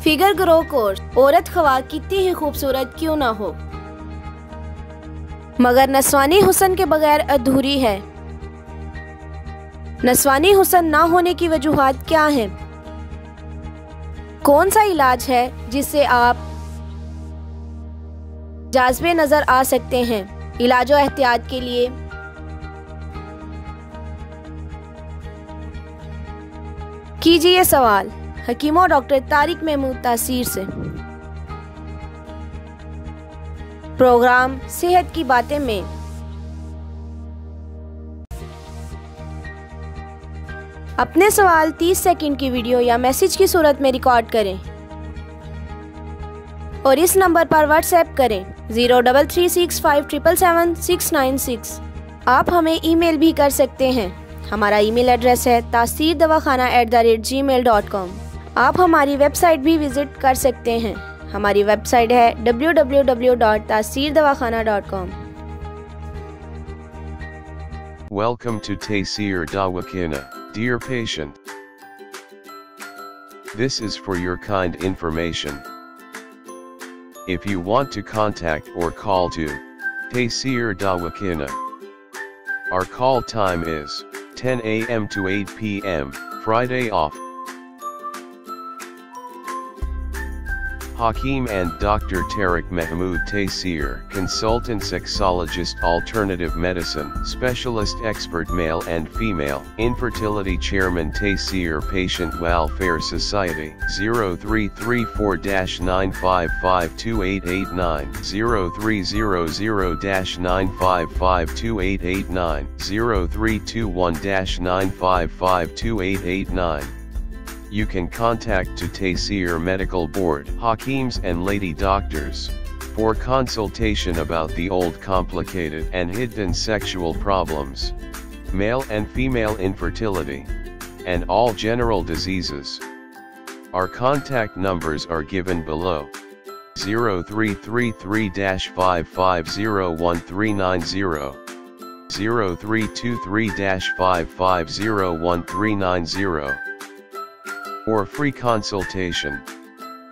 Figure grow course, औरत ख्वा कितनी ही खूबसूरत क्यों ना हो, मगर नस्वानी हुस्न के बगैर अधूरी है। नस्वानी हुस्न ना होने की वजूहात क्या हैं? कौन सा इलाज है जिससे आप जाज़बे नजर आ सकते हैं? इलाज और एहतियात के लिए कीजिए सवाल हकीम और डॉक्टर तारिक महमूद तासीर से। प्रोग्राम सेहत की बातें में अपने सवाल 30 सेकंड की वीडियो या मैसेज की सूरत में रिकॉर्ड करें और इस नंबर पर व्हाट्सएप करें 0336577696। आप हमें ईमेल भी कर सकते हैं। हमारा ईमेल एड्रेस है taseerdawakhana@gmail.com। आप हमारी वेबसाइट भी विजिट कर सकते हैं। हमारी वेबसाइट है www.taseerdawakhana.com। Welcome to Taseer DawaKhana, dear patient. This is for your kind information. If you want to contact or call to Taseer DawaKhana, our call time is 10 a.m. to 8 p.m., Friday off. Hakeem and Dr. Tariq Mehmood Taseer, consultant sexologist, alternative medicine specialist, expert, male and female infertility, chairman Taseer Patient Welfare Society, 0334-9552889, 0300-9552889, 0321-9552889. You can contact to Taseer Medical Board, Hakeems and lady doctors, for consultation about the old, complicated and hidden sexual problems, male and female infertility, and all general diseases. Our contact numbers are given below: 0333-5501390, 0323-5501390. For free consultation.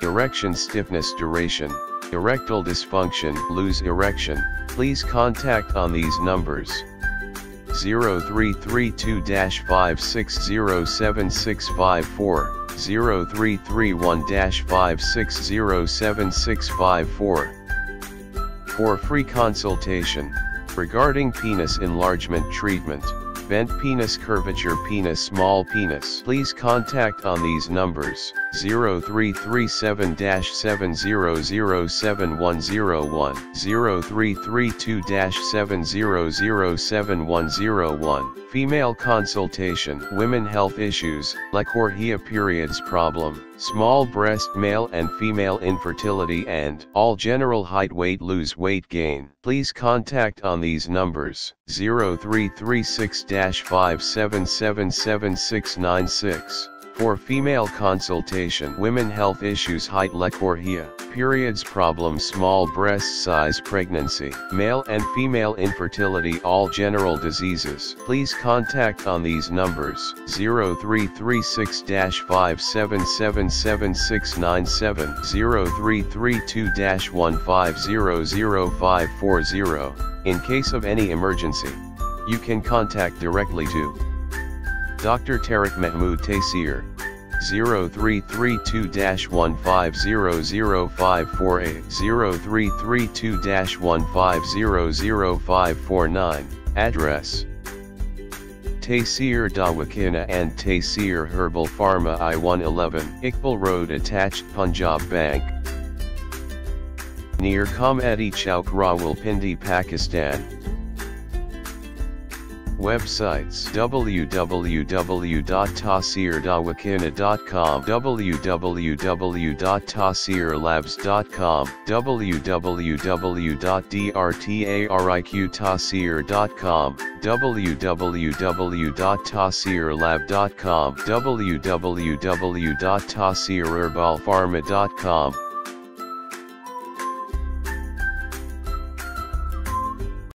Erection stiffness, duration, erectile dysfunction, lose erection, please contact on these numbers: 0332-5607654, 0331-5607654. For free consultation regarding penis enlargement treatment, bent penis, curvature penis, small penis, please contact on these numbers: 0337-7007101, 0332-7007101. Female consultation, women health issues, lechorrhea, periods problem, small breast, male and female infertility, and all general height, weight, lose, weight gain. Please contact on these numbers: 0336-5777696. For female consultation, women health issues, height, lechorrhea, periods problem, small breast size, pregnancy, male and female infertility, all general diseases. Please contact on these numbers: 0336-5777697, 0332-1500540. In case of any emergency, you can contact directly to Dr. Tariq Mehmood Taseer, 0332-1500548, 0332-1500549. Address: Taseer DawaKhana and Taseer Herbal Pharma, I-111, Iqbal Road, attached, Punjab Bank, near Comedy Chowk, Rawalpindi, Pakistan. Websites: www.taseerdawakhana.com, www.taseerlabs.com, www.drtariqtaseer.com, www.taseerlab.com, www.taseerherbalpharma.com.